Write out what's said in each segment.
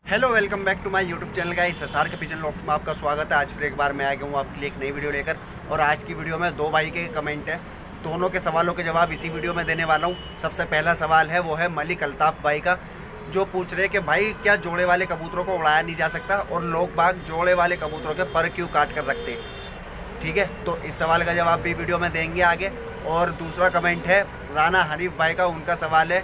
Hello welcome back to my YouTube channel guys. SR के Kitchen Loft में आपका स्वागत है। आज फिर एक बार मैं आ गया हूँ आपके लिए एक नई वीडियो लेकर। और आज की वीडियो में दो भाई के कमेंट है, दोनों के सवालों के जवाब इसी वीडियो में देने वाला हूँ। सबसे पहला सवाल है वो है मलिक अल्ताफ़ भाई का, जो पूछ रहे कि भाई क्या जोड़े वाले कबूतरों को उड़ाया नहीं जा सकता और लोग बाग जोड़े वाले कबूतरों के पर क्यों काट कर रखते हैं। ठीक है, तो इस सवाल का जवाब भी वीडियो में देंगे आगे। और दूसरा कमेंट है राना हनीफ भाई का, उनका सवाल है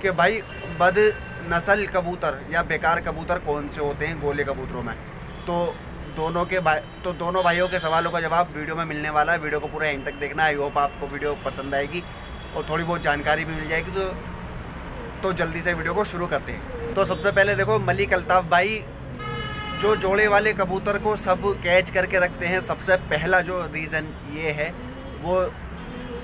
कि भाई बद नस्ल कबूतर या बेकार कबूतर कौन से होते हैं गोले कबूतरों में। तो दोनों भाइयों के सवालों का जवाब वीडियो में मिलने वाला है। वीडियो को पूरा एंड तक देखना। आई होप आपको वीडियो पसंद आएगी और थोड़ी बहुत जानकारी भी मिल जाएगी। तो जल्दी से वीडियो को शुरू करते हैं। तो सबसे पहले देखो, मलिक अल्ताफ़ भाई जो जोड़े वाले कबूतर को सब कैच करके रखते हैं, सबसे पहला जो रीज़न ये है, वो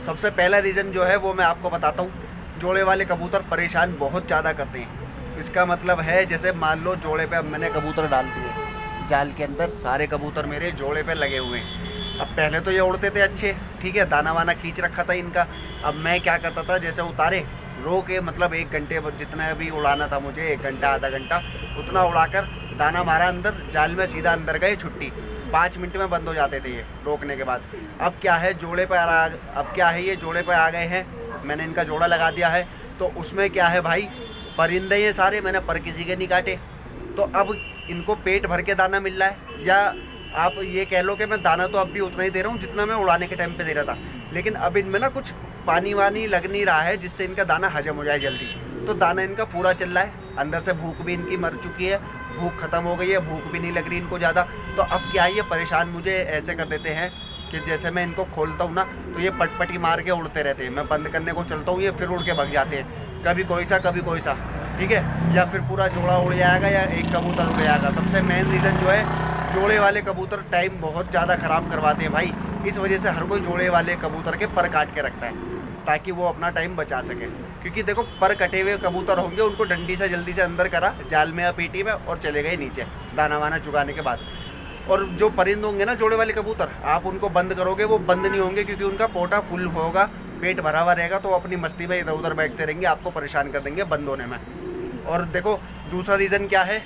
सबसे पहला रीज़न जो है वो मैं आपको बताता हूँ। जोड़े वाले कबूतर परेशान बहुत ज़्यादा करते हैं। इसका मतलब है जैसे मान लो जोड़े पे अब मैंने कबूतर डाल दिए जाल के अंदर, सारे कबूतर मेरे जोड़े पे लगे हुए हैं। अब पहले तो ये उड़ते थे अच्छे, ठीक है, दाना वाना खींच रखा था इनका। अब मैं क्या करता था, जैसे उतारे रो के, मतलब 1 घंटे जितना भी उड़ाना था मुझे, 1 घंटा आधा घंटा उतना उड़ाकर दाना मारा अंदर जाल में, सीधा अंदर गए, छुट्टी। 5 मिनट में बंद हो जाते थे ये रोकने के बाद। अब क्या है, ये जोड़े पर आ गए हैं, मैंने इनका जोड़ा लगा दिया है। तो उसमें क्या है भाई, परिंदे ये सारे, मैंने पर किसी के नहीं काटे। तो अब इनको पेट भर के दाना मिल रहा है, या आप ये कह लो कि मैं दाना तो अब भी उतना ही दे रहा हूँ जितना मैं उड़ाने के टाइम पे दे रहा था, लेकिन अब इनमें ना कुछ पानी वानी लग नहीं रहा है जिससे इनका दाना हजम हो जाए जल्दी। तो दाना इनका पूरा चल रहा है, अंदर से भूख भी इनकी मर चुकी है, भूख ख़त्म हो गई है, भूख भी नहीं लग रही इनको ज़्यादा। तो अब क्या है, ये परेशान मुझे ऐसे कर देते हैं कि जैसे मैं इनको खोलता हूँ ना तो ये पटपटी मार के उड़ते रहते हैं। मैं बंद करने को चलता हूँ, ये फिर उड़ के भाग जाते हैं, कभी कोई सा, ठीक है। या फिर पूरा जोड़ा उड़ जाएगा या एक कबूतर उड़ जाएगा। सबसे मेन रीज़न जो है, जोड़े वाले कबूतर टाइम बहुत ज़्यादा ख़राब करवाते हैं भाई। इस वजह से हर कोई जोड़े वाले कबूतर के पर काट के रखता है ताकि वो अपना टाइम बचा सके। क्योंकि देखो, पर कटे हुए कबूतर होंगे, उनको डंडी से जल्दी से अंदर करा जाल में या पेटी में और चले गए नीचे दाना वाना चुगाने के बाद। और जो परिंद होंगे ना जोड़े वाले कबूतर, आप उनको बंद करोगे वो बंद नहीं होंगे, क्योंकि उनका पोटा फुल होगा, पेट भरा हुआ रहेगा, तो अपनी मस्ती में इधर उधर बैठते रहेंगे, आपको परेशान कर देंगे बंद होने में। और देखो दूसरा रीज़न क्या है,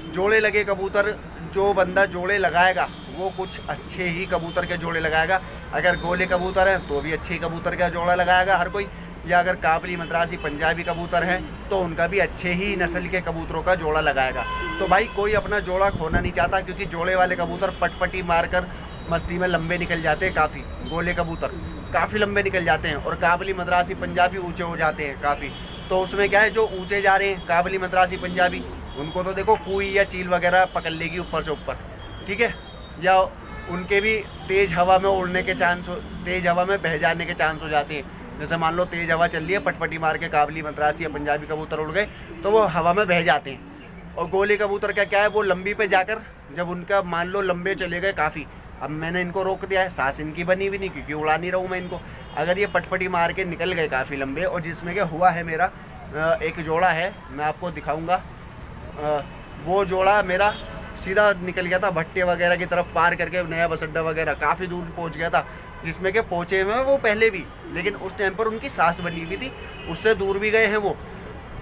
जोड़े लगे कबूतर, जो बंदा जोड़े लगाएगा वो कुछ अच्छे ही कबूतर के जोड़े लगाएगा। अगर गोले कबूतर हैं तो भी अच्छे ही कबूतर का जोड़ा लगाएगा हर कोई, या अगर काबली, मद्रासी, पंजाबी कबूतर हैं तो उनका भी अच्छे ही नस्ल के कबूतरों का जोड़ा लगाएगा। तो भाई कोई अपना जोड़ा खोना नहीं चाहता, क्योंकि जोड़े वाले कबूतर पटपटी मारकर मस्ती में लंबे निकल जाते हैं काफ़ी। गोले कबूतर काफ़ी लंबे निकल जाते हैं और काबली, मद्रासी, पंजाबी ऊँचे हो जाते हैं काफ़ी। तो उसमें क्या है, जो ऊँचे जा रहे हैं काबली, मद्रासी, पंजाबी, उनको तो देखो कोई या चील वगैरह पकड़ लेगी ऊपर से ऊपर, ठीक है। या उनके भी तेज़ हवा में उड़ने के चांस, तेज़ हवा में बह जाने के चांस हो जाते हैं। जैसे मान लो तेज़ हवा चल रही है, पटपटी मार के काबली, मद्रासी या पंजाबी कबूतर उड़ गए तो वो हवा में बह जाते हैं। और गोले कबूतर का क्या है, वो लंबी पे जाकर, जब उनका मान लो लंबे चले गए काफ़ी, अब मैंने इनको रोक दिया है, सांस इनकी बनी भी नहीं क्योंकि उड़ा नहीं रहा हूँ मैं इनको। अगर ये पटपटी मार के निकल गए काफ़ी लंबे, और जिसमें क्या हुआ है, मेरा एक जोड़ा है, मैं आपको दिखाऊँगा, वो जोड़ा मेरा सीधा निकल गया था भट्टे वगैरह की तरफ, पार करके नया बस अड्डा वगैरह काफ़ी दूर पहुंच गया था, जिसमें के पहुँचे हुए वो पहले भी, लेकिन उस टाइम पर उनकी सांस बनी हुई थी, उससे दूर भी गए हैं वो।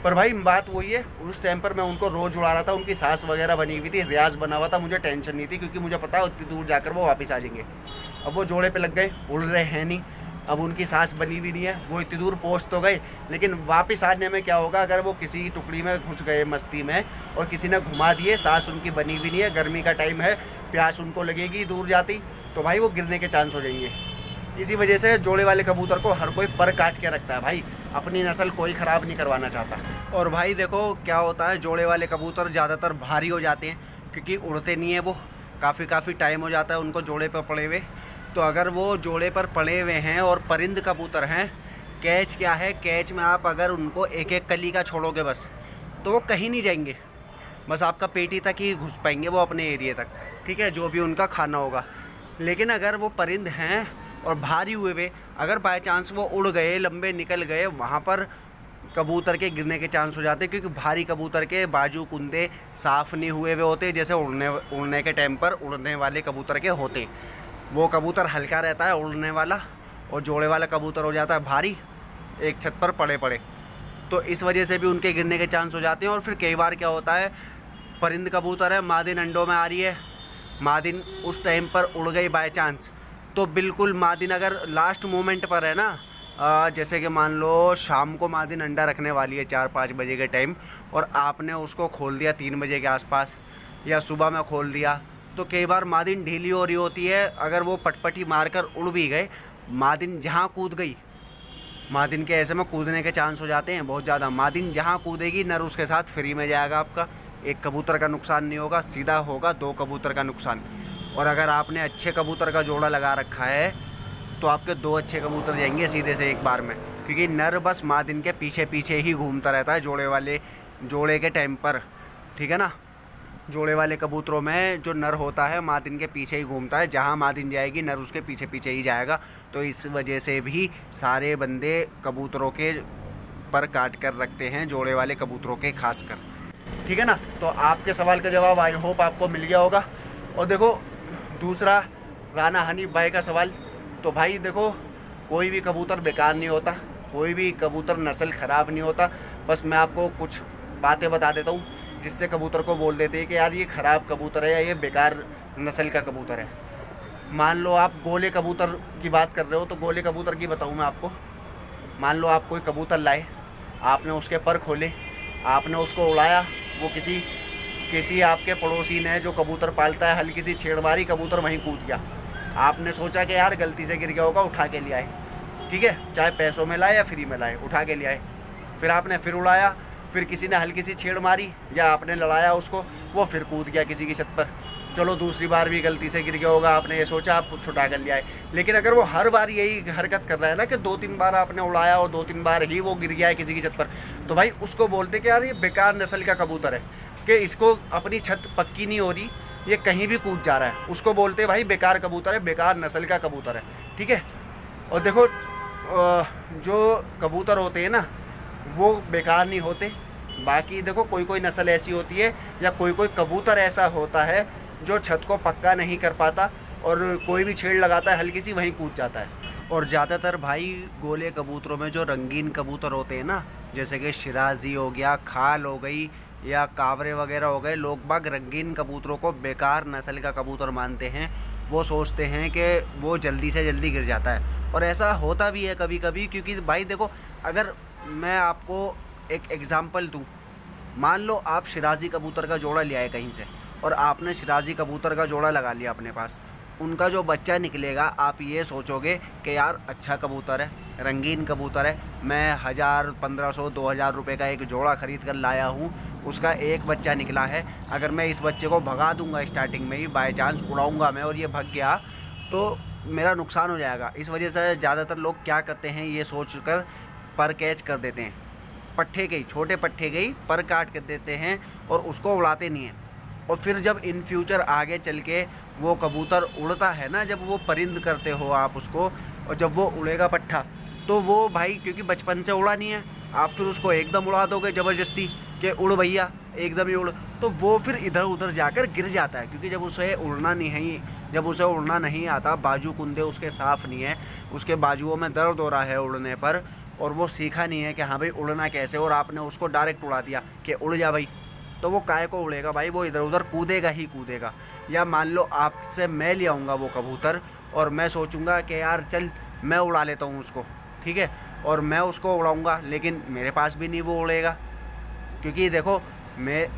पर भाई बात वही है, उस टाइम पर मैं उनको रोज़ उड़ा रहा था, उनकी सांस वगैरह बनी हुई थी, रियाज बना हुआ था, मुझे टेंशन नहीं थी, क्योंकि मुझे पता है उतनी दूर जाकर वो वापस आ जाएंगे। अब वो जोड़े पे लग गए, उड़ रहे हैं नहीं, अब उनकी सांस बनी भी नहीं है, वो इतनी दूर पहुँच तो गए, लेकिन वापस आने में क्या होगा, अगर वो किसी टुकड़ी में घुस गए मस्ती में और किसी ने घुमा दिए, सांस उनकी बनी भी नहीं है, गर्मी का टाइम है, प्यास उनको लगेगी दूर जाती, तो भाई वो गिरने के चांस हो जाएंगे। इसी वजह से जोड़े वाले कबूतर को हर कोई पर काट के रखता है भाई, अपनी नस्ल कोई ख़राब नहीं करवाना चाहता। और भाई देखो क्या होता है, जोड़े वाले कबूतर ज़्यादातर भारी हो जाते हैं, क्योंकि उड़ते नहीं हैं वो, काफ़ी टाइम हो जाता है उनको जोड़े पर पड़े हुए। तो अगर वो जोड़े पर पड़े हुए हैं और परिंद कबूतर हैं, कैच क्या है, कैच में आप अगर उनको एक एक कली का छोड़ोगे बस, तो वो कहीं नहीं जाएंगे, बस आपका पेटी तक ही घुस पाएंगे वो अपने एरिए तक, ठीक है, जो भी उनका खाना होगा। लेकिन अगर वो परिंद हैं और भारी हुए हुए, अगर बाय चांस वो उड़ गए, लंबे निकल गए, वहाँ पर कबूतर के गिरने के चांस हो जाते हैं, क्योंकि भारी कबूतर के बाजू कुंदे साफ़ नहीं हुए हुए होते, जैसे उड़ने के टाइम पर उड़ने वाले कबूतर के होते हैं। वो कबूतर हल्का रहता है उड़ने वाला, और जोड़े वाला कबूतर हो जाता है भारी, एक छत पर पड़े। तो इस वजह से भी उनके गिरने के चांस हो जाते हैं। और फिर कई बार क्या होता है, परिंद कबूतर है, मादिन अंडों में आ रही है, मादिन उस टाइम पर उड़ गई बाय चांस, तो बिल्कुल मादिन अगर लास्ट मोमेंट पर है ना, जैसे कि मान लो शाम को मादिन अंडा रखने वाली है 4-5 बजे के टाइम, और आपने उसको खोल दिया 3 बजे के आसपास या सुबह में खोल दिया, तो कई बार मादिन ढीली हो रही होती है, अगर वो पटपटी मारकर उड़ भी गए, मादिन जहाँ कूद गई, मादिन के ऐसे में कूदने के चांस हो जाते हैं बहुत ज़्यादा, मादिन जहाँ कूदेगी नर उसके साथ फ्री में जाएगा आपका, एक कबूतर का नुकसान नहीं होगा, सीधा होगा 2 कबूतर का नुकसान। और अगर आपने अच्छे कबूतर का जोड़ा लगा रखा है तो आपके 2 अच्छे कबूतर जाएंगे सीधे से एक बार में, क्योंकि नर बस मादिन के पीछे पीछे ही घूमता रहता है जोड़े के टाइम पर, ठीक है ना। जोड़े वाले कबूतरों में जो नर होता है मादिन के पीछे ही घूमता है, जहाँ मादिन जाएगी नर उसके पीछे पीछे ही जाएगा। तो इस वजह से भी सारे बंदे कबूतरों के पर काट कर रखते हैं, जोड़े वाले कबूतरों के खासकर, ठीक है ना। तो आपके सवाल का जवाब आई होप आपको मिल गया होगा। और देखो दूसरा राना हनीफ भाई का सवाल, तो भाई देखो कोई भी कबूतर बेकार नहीं होता, कोई भी कबूतर नस्ल ख़राब नहीं होता, बस मैं आपको कुछ बातें बता देता हूँ जिससे कबूतर को बोल देते हैं कि यार ये ख़राब कबूतर है या ये बेकार नस्ल का कबूतर है। मान लो आप गोले कबूतर की बात कर रहे हो, तो गोले कबूतर की बताऊँ मैं आपको। मान लो आप कोई कबूतर लाए, आपने उसके पर खोले, आपने उसको उड़ाया, वो किसी आपके पड़ोसी ने जो कबूतर पालता है हल्की सी छेड़ मारी, कबूतर वहीं कूद गया, आपने सोचा कि यार गलती से गिर गया होगा, उठा के ले आए, ठीक है, चाहे पैसों में लाए या फ्री में लाए, उठा के ले आए, फिर आपने फिर उड़ाया, फिर किसी ने हल्की सी छेड़ मारी या आपने लड़ाया उसको, वो फिर कूद गया किसी की छत पर, चलो दूसरी बार भी गलती से गिर गया होगा, आपने ये सोचा आप छुटा कर ले आए। लेकिन अगर वो हर बार यही हरकत कर रहा है ना कि 2-3 बार आपने उड़ाया और 2-3 बार ही वो गिर गया है किसी की छत पर, तो भाई उसको बोलते कि यार ये बेकार नस्ल का कबूतर है, कि इसको अपनी छत पक्की नहीं हो रही, ये कहीं भी कूद जा रहा है, उसको बोलते हैं भाई बेकार कबूतर है, बेकार नस्ल का कबूतर है, ठीक है। और देखो जो कबूतर होते हैं ना वो बेकार नहीं होते, बाकी देखो कोई नस्ल ऐसी होती है या कोई कबूतर ऐसा होता है जो छत को पक्का नहीं कर पाता और कोई भी छेड़ लगाता है हल्की सी वहीं कूद जाता है। और ज़्यादातर भाई गोले कबूतरों में जो रंगीन कबूतर होते हैं ना, जैसे कि शिराजी हो गया, खाल हो गई या काबरे वगैरह हो गए, लोग बाग रंगीन कबूतरों को बेकार नस्ल का कबूतर मानते हैं। वो सोचते हैं कि वो जल्दी से जल्दी गिर जाता है, और ऐसा होता भी है कभी कभी, क्योंकि भाई देखो अगर मैं आपको एक एग्ज़ाम्पल दूँ, मान लो आप शिराजी कबूतर का जोड़ा ले आए कहीं से और आपने शिराजी कबूतर का जोड़ा लगा लिया अपने पास, उनका जो बच्चा निकलेगा आप ये सोचोगे कि यार अच्छा कबूतर है, रंगीन कबूतर है, मैं 1000, 1500, 2000 रुपये का एक जोड़ा ख़रीद कर लाया हूँ, उसका एक बच्चा निकला है, अगर मैं इस बच्चे को भगा दूँगा स्टार्टिंग में ही, बाय चांस उड़ाऊँगा मैं और ये भग गया तो मेरा नुकसान हो जाएगा। इस वजह से ज़्यादातर लोग क्या करते हैं, ये सोच कर पर कैच कर देते हैं, पट्ठे के ही, छोटे पट्ठे के ही पर काट कर देते हैं और उसको उड़ाते नहीं हैं। और फिर जब इन फ्यूचर आगे चल के वो कबूतर उड़ता है ना, जब वो परिंद करते हो आप उसको, और जब वो उड़ेगा पट्ठा, तो वो भाई क्योंकि बचपन से उड़ा नहीं है, आप फिर उसको एकदम उड़ा दोगे ज़बरदस्ती कि उड़ भैया एकदम ही उड़, तो वो फिर इधर उधर जाकर गिर जाता है, क्योंकि जब उसे उड़ना नहीं आता, बाजू कुंदे उसके साफ़ नहीं है, उसके बाजुओं में दर्द हो रहा है उड़ने पर, और वो सीखा नहीं है कि हाँ भाई उड़ना कैसे, और आपने उसको डायरेक्ट उड़ा दिया कि उड़ जा भाई, तो वो काहे को उड़ेगा भाई, वो इधर उधर कूदेगा ही कूदेगा। या मान लो आपसे मैं ले आऊँगा वो कबूतर और मैं सोचूंगा कि यार चल मैं उड़ा लेता हूँ उसको, ठीक है, और मैं उसको उड़ाऊँगा, लेकिन मेरे पास भी नहीं वो उड़ेगा, क्योंकि देखो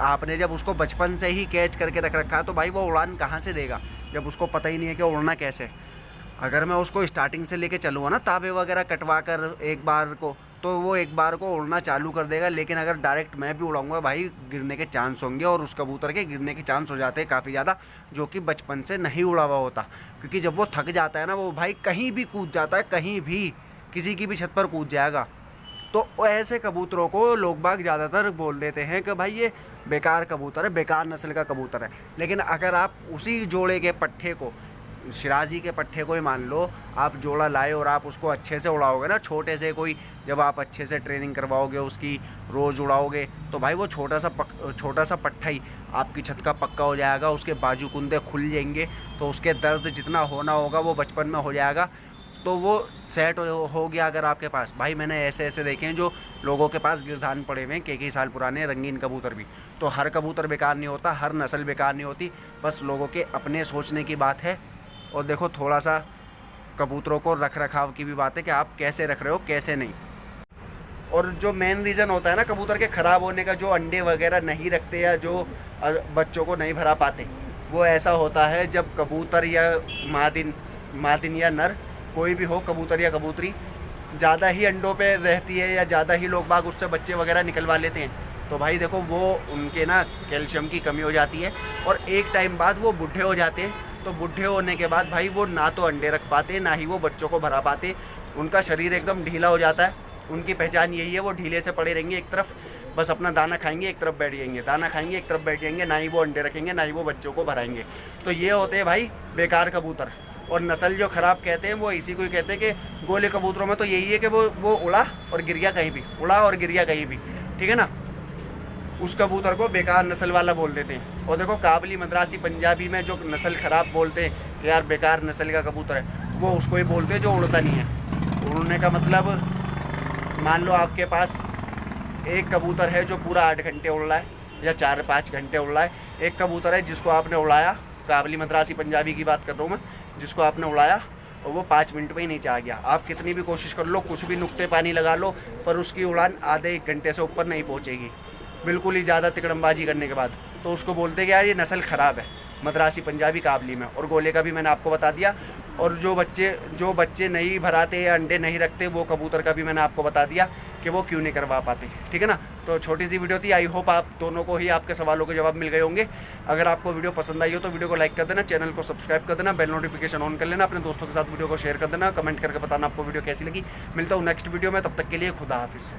आपने जब उसको बचपन से ही कैच करके रख रखा है, तो भाई वो उड़ान कहाँ से देगा जब उसको पता ही नहीं है कि उड़ना कैसे। अगर मैं उसको स्टार्टिंग से लेके चलूँगा ना ताबे वगैरह कटवा कर एक बार को, तो वो एक बार को उड़ना चालू कर देगा, लेकिन अगर डायरेक्ट मैं भी उड़ाऊंगा भाई गिरने के चांस होंगे, और उस कबूतर के गिरने के चांस हो जाते हैं काफ़ी ज़्यादा, जो कि बचपन से नहीं उड़ा हुआ होता, क्योंकि जब वो थक जाता है ना वो भाई कहीं भी कूद जाता है, कहीं भी किसी की भी छत पर कूद जाएगा। तो ऐसे कबूतरों को लोग बाग ज़्यादातर बोल देते हैं कि भाई ये बेकार कबूतर है, बेकार नस्ल का कबूतर है। लेकिन अगर आप उसी जोड़े के पट्ठे को, शिराजी के पट्ठे को ही मान लो, आप जोड़ा लाए और आप उसको अच्छे से उड़ाओगे ना, छोटे से कोई, जब आप अच्छे से ट्रेनिंग करवाओगे उसकी, रोज़ उड़ाओगे, तो भाई वो छोटा सा पट्ठा ही आपकी छत का पक्का हो जाएगा, उसके बाजू कुंदे खुल जाएंगे, तो उसके दर्द जितना होना होगा वो बचपन में हो जाएगा, तो वो सेट हो गया अगर आपके पास। भाई मैंने ऐसे ऐसे देखे हैं जो लोगों के पास गिरधान पड़े हुए हैं कई साल पुराने रंगीन कबूतर भी। तो हर कबूतर बेकार नहीं होता, हर नस्ल बेकार नहीं होती, बस लोगों के अपने सोचने की बात है। और देखो थोड़ा सा कबूतरों को रख रखाव की भी बात है कि आप कैसे रख रहे हो कैसे नहीं। और जो मेन रीज़न होता है ना कबूतर के ख़राब होने का, जो अंडे वगैरह नहीं रखते या जो बच्चों को नहीं भरा पाते, वो ऐसा होता है जब कबूतर या मादिन या नर कोई भी हो, कबूतर या कबूतरी ज़्यादा ही अंडों पे रहती है या ज़्यादा ही लोग बाग उससे बच्चे वगैरह निकलवा लेते हैं, तो भाई देखो वो उनके ना कैल्शियम की कमी हो जाती है और एक टाइम बाद वो बूढ़े हो जाते हैं। तो बूढ़े होने के बाद भाई वो ना तो अंडे रख पाते, ना ही वो बच्चों को भरा पाते, उनका शरीर एकदम ढीला हो जाता है। उनकी पहचान यही है, वो ढीले से पड़े रहेंगे एक तरफ, बस अपना दाना खाएंगे एक तरफ बैठ जाएंगे, दाना खाएंगे एक तरफ बैठ जाएंगे, ना ही वो अंडे रखेंगे ना ही वो बच्चों को भराएंगे। तो ये होते हैं भाई बेकार कबूतर। और नस्ल जो ख़राब कहते हैं वो इसी को ही कहते हैं कि गोले कबूतरों में तो यही है कि वो उड़ा और गिर गया कहीं भी, उड़ा और गिर गया कहीं भी, ठीक है ना, उस कबूतर को बेकार नस्ल वाला बोल देते हैं। और देखो काबली, मद्रासी, पंजाबी में जो नस्ल ख़राब बोलते हैं कि यार बेकार नस्ल का कबूतर है, वो उसको ही बोलते हैं जो उड़ता नहीं है। उड़ने का मतलब, मान लो आपके पास एक कबूतर है जो पूरा 8 घंटे उड़ रहा है या 4-5 घंटे उड़ रहा है, एक कबूतर है जिसको आपने उड़ाया, काबली, मद्रासी, पंजाबी की बात कर रहा हूँ मैं, जिसको आपने उड़ाया और वो 5 मिनट में ही नीचे आ गया। आप कितनी भी कोशिश कर लो, कुछ भी नुक्ते पानी लगा लो, पर उसकी उड़ान आधे 1 घंटे से ऊपर नहीं पहुँचेगी, बिल्कुल ही ज़्यादा तिकड़मबाजी करने के बाद। तो उसको बोलते कि यार ये नस्ल ख़राब है, मद्रासी, पंजाबी, काबली में। और गोले का भी मैंने आपको बता दिया। और जो बच्चे नहीं भराते या अंडे नहीं रखते, वो कबूतर का भी मैंने आपको बता दिया कि वो क्यों नहीं करवा पाते, ठीक है ना। तो छोटी सी वीडियो थी, आई होप आप दोनों को ही आपके सवालों के जवाब मिल गए होंगे। अगर आपको वीडियो पसंद आई हो तो वीडियो को लाइक कर देना, चैनल को सब्सक्राइब कर देना, बेल नोटिफिकेशन ऑन कर लेना, अपने दोस्तों के साथ वीडियो को शेयर कर देना, कमेंट करके बताना आपको वीडियो कैसी लगी। मिलता हूँ नेक्स्ट वीडियो में, तब तक के लिए खुदा हाफिज़।